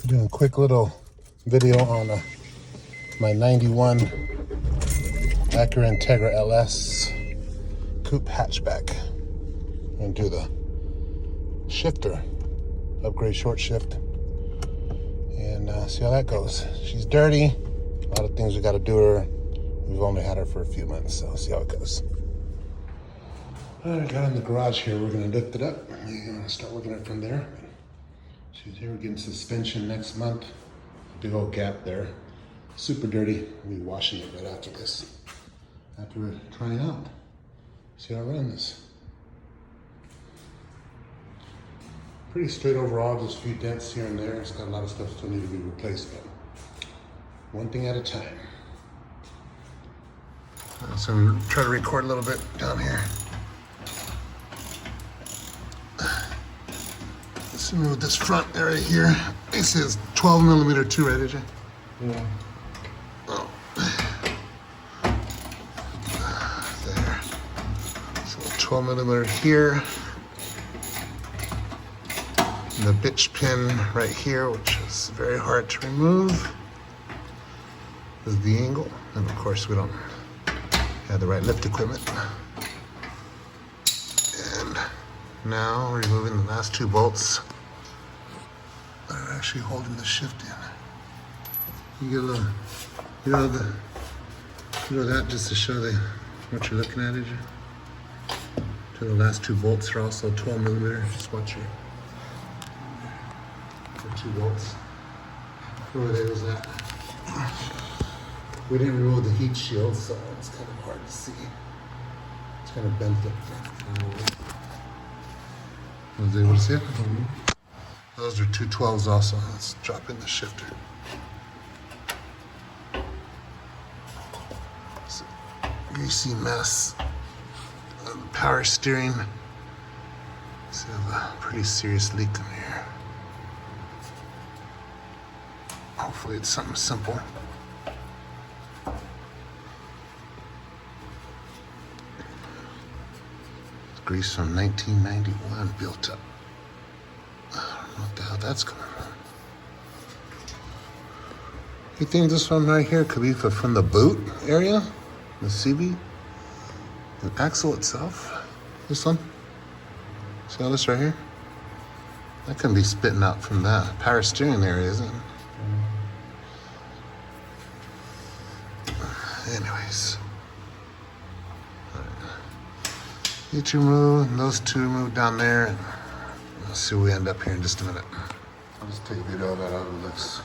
Doing a quick little video on my 91 Acura Integra LS coupe hatchback. And do the shifter, upgrade short shift, and see how that goes. She's dirty, a lot of things we got to do to her. We've only had her for a few months, so see how it goes. All right, got in the garage here. We're gonna lift it up. We're gonna start working it from there. She's here. We're getting suspension next month. Big old gap there. Super dirty. We'll be washing it right after this. After we're trying it out. See how it runs. Pretty straight overall, just a few dents here and there. It's got a lot of stuff still need to be replaced, but one thing at a time. So we try to record a little bit down here. Let's remove this front area here. It says 12 millimeter too, right, AJ? Yeah. Oh. There. So 12 millimeter here. And the bitch pin right here, which is very hard to remove, is the angle. And of course we don't have the right lift equipment. And now removing the last two bolts that are actually holding the shift in. You get a little, that just to show what you're looking at, is you? So the last two bolts are also 12 millimeter. Just watch your 2 bolts. Where they was at. We didn't remove the heat shield, so it's kind of hard to see. It's kind of bent up. Was able to see it? Mm-hmm. Those are 212s also. Let's drop in the shifter. So, greasy mess. Power steering. So we have a pretty serious leak in here. Hopefully it's something simple. Grease from 1991 built up. I don't know what the hell that's coming from. You think this one right here could be from the boot area? The CB? The axle itself? This one? See all this right here? That can be spitting out from that power steering area, isn't it? Anyways. You two move, and those two move down there, and we'll see where we end up here in just a minute. I'll just take a video of that how it looks.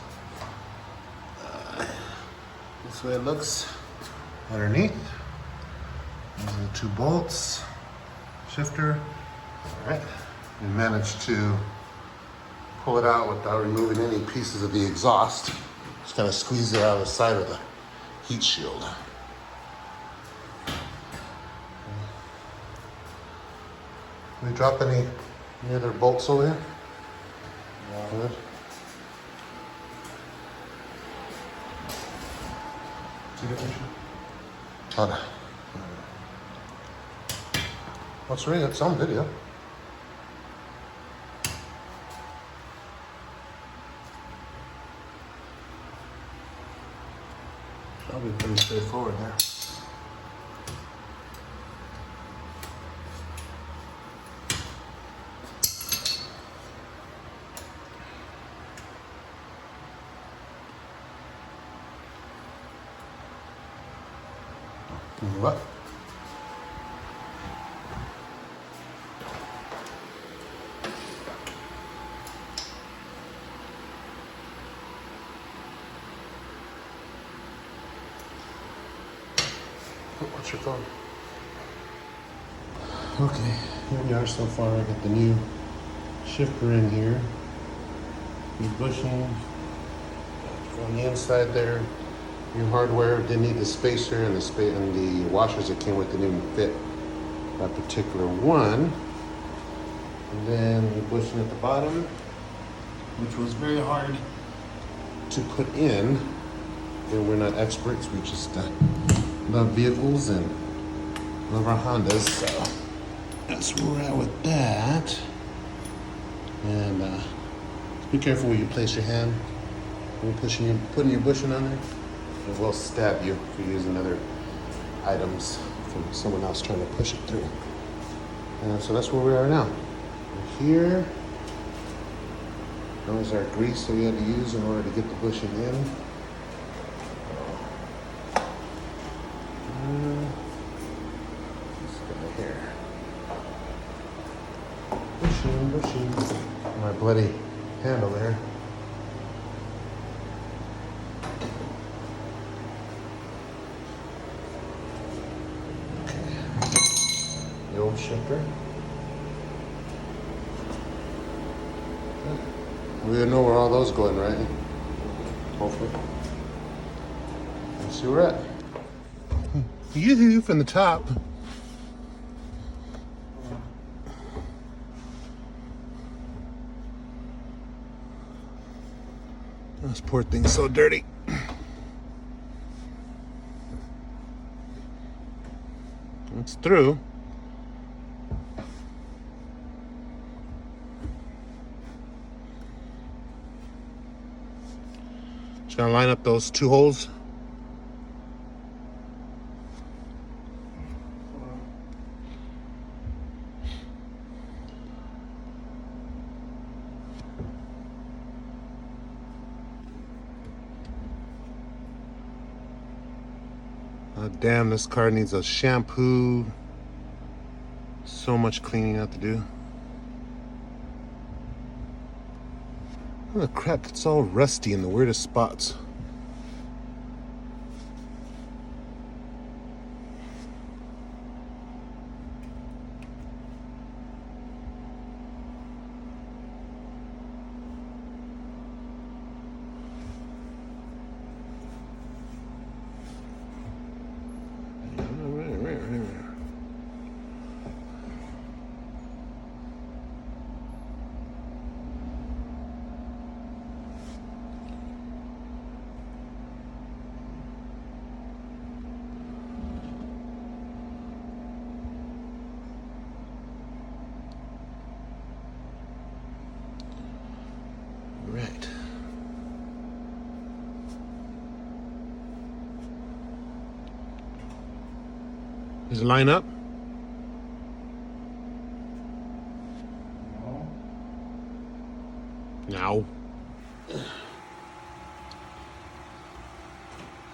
This way it looks underneath. These are the 2 bolts, shifter. All right, we managed to pull it out without removing any pieces of the exhaust. Just kind of squeeze it out of the side of the heat shield. Can we drop any other bolts over here? Yeah. Good. See the picture? Hold on. What's really? It's on video. That'll be pretty straightforward there. Move up. What's your phone? Okay, here we are so far. I got the new shifter in here. New bushing. On the inside there. New hardware, didn't need the spacer and the washers that came with it didn't even fit that particular one. And then the bushing at the bottom, which was very hard to put in. And we're not experts, we just love vehicles and love our Hondas, so that's where we're at with that. And be careful where you place your hand. When you're putting your bushing on there, it will stab you if you're using other items from someone else trying to push it through. So that's where we are now. We're here. That was our grease that we had to use in order to get the bushing in. This guy here. Bushing. My bloody handle there. The old shifter. We know where all those going, right? Hopefully. Let's see where we're at. Yoo-hoo from the top. This poor thing's so dirty. It's through. Just gonna line up those two holes. Oh, damn, this car needs a shampoo. So much cleaning out to do. Oh crap, it's all rusty in the weirdest spots. Right. Does it line up? No.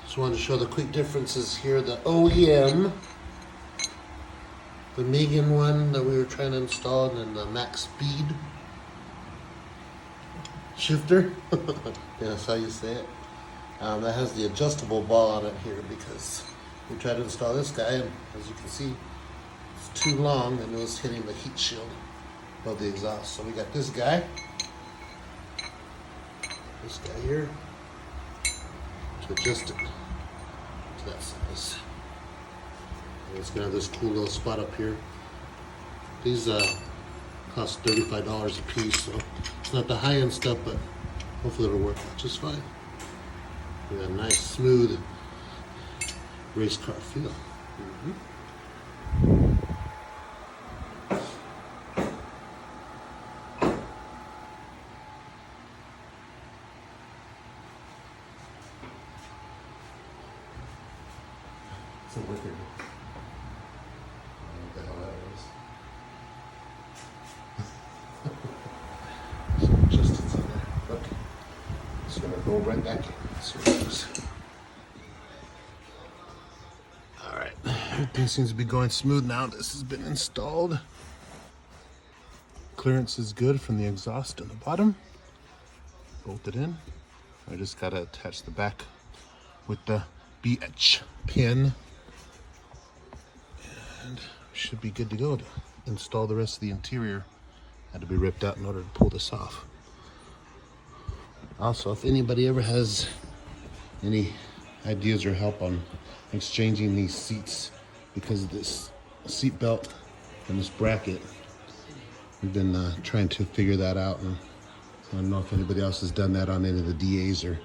Just wanted to show the quick differences here. The OEM, the Megan one that we were trying to install, and then the Maxspeed shifter. Yeah, that's how you say it. That has the adjustable ball on it here because we tried to install this guy, and as you can see, it's too long and it was hitting the heat shield of the exhaust. So we got this guy here to adjust it to that size. And it's gonna have this cool little spot up here. These cost $35 a piece, so it's not the high-end stuff, but hopefully it'll work out just fine. We got a nice, smooth race car feel. It's a wicked. I don't know what the hell that is. So just it's in there. Look. It's gonna go right back in. See what it is. Alright. Everything seems to be going smooth now. This has been installed. Clearance is good from the exhaust on the bottom. Bolted in. I just gotta attach the back with the BH pin. And should be good to go to install the rest of the interior. Had to be ripped out in order to pull this off. Also, if anybody ever has any ideas or help on exchanging these seats because of this seat belt and this bracket, we've been trying to figure that out, and I don't know if anybody else has done that on any of the DAs or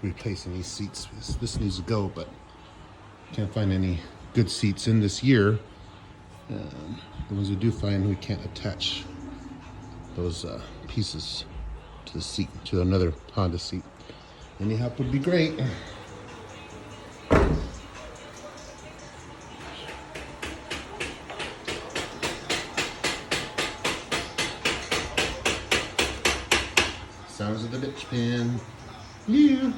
replacing these seats. This needs to go, but can't find any good seats in this year. The ones we do find, we can't attach those pieces the seat, to another Honda seat. Any help would be great. Sounds of the bitch pin. Yeah.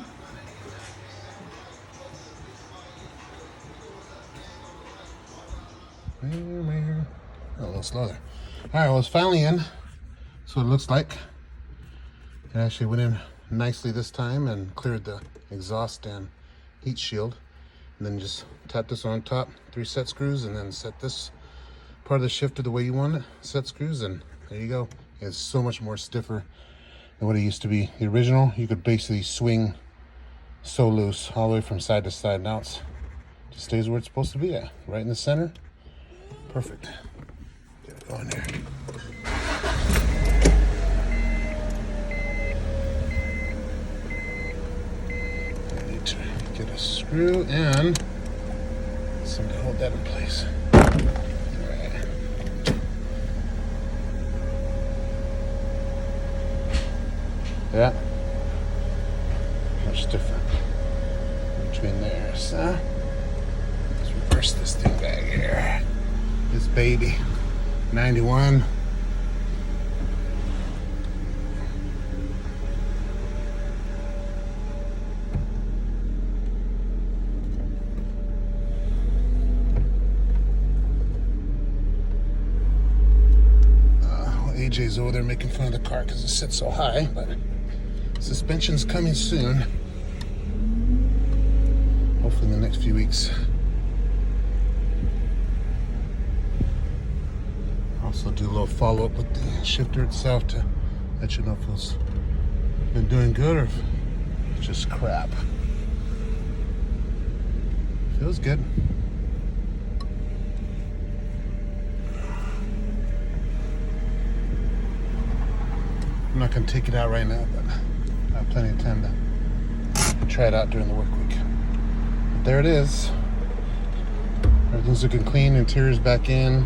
A little slow there. All right, well, it's finally in. So it looks like it actually went in nicely this time and cleared the exhaust and heat shield. And then just tap this on top, 3 set screws, and then set this part of the shifter the way you want it. Set screws, and there you go. It's so much more stiffer than what it used to be. The original, you could basically swing so loose all the way from side to side. Now it just stays where it's supposed to be at, right in the center. Perfect. Get it going there. I need to get a screw and something to hold that in place. Alright. Yeah. Much different between there. So let's reverse this thing back here. This baby, 91. AJ's over there making fun of the car because it sits so high, but suspension's coming soon. Hopefully in the next few weeks. Also do a little follow-up with the shifter itself to let you know if it's been doing good or if it's just crap. Feels good. I'm not going to take it out right now, but I have plenty of time to try it out during the work week. But there it is. Everything's looking clean. Interior's back in.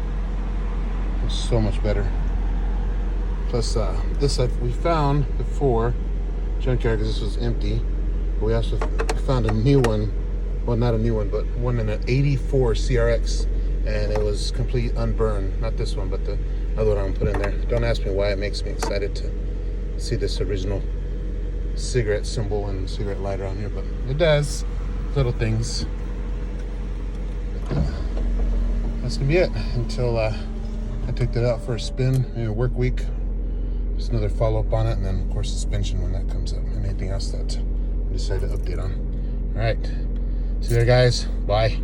It's so much better. Plus, this we found before junkyard because this was empty. But we also found a new one. Well, not a new one, but one in an 84 CRX, and it was completely unburned. Not this one, but the other one I'm gonna put in there. Don't ask me why. It makes me excited to see this original cigarette symbol and cigarette lighter on here, but it does. Little things. That's gonna be it until I take that out for a spin in a work week. Just another follow-up on it, and then of course suspension when that comes up, and anything else that I decide to update on. All right, see you there, guys. Bye.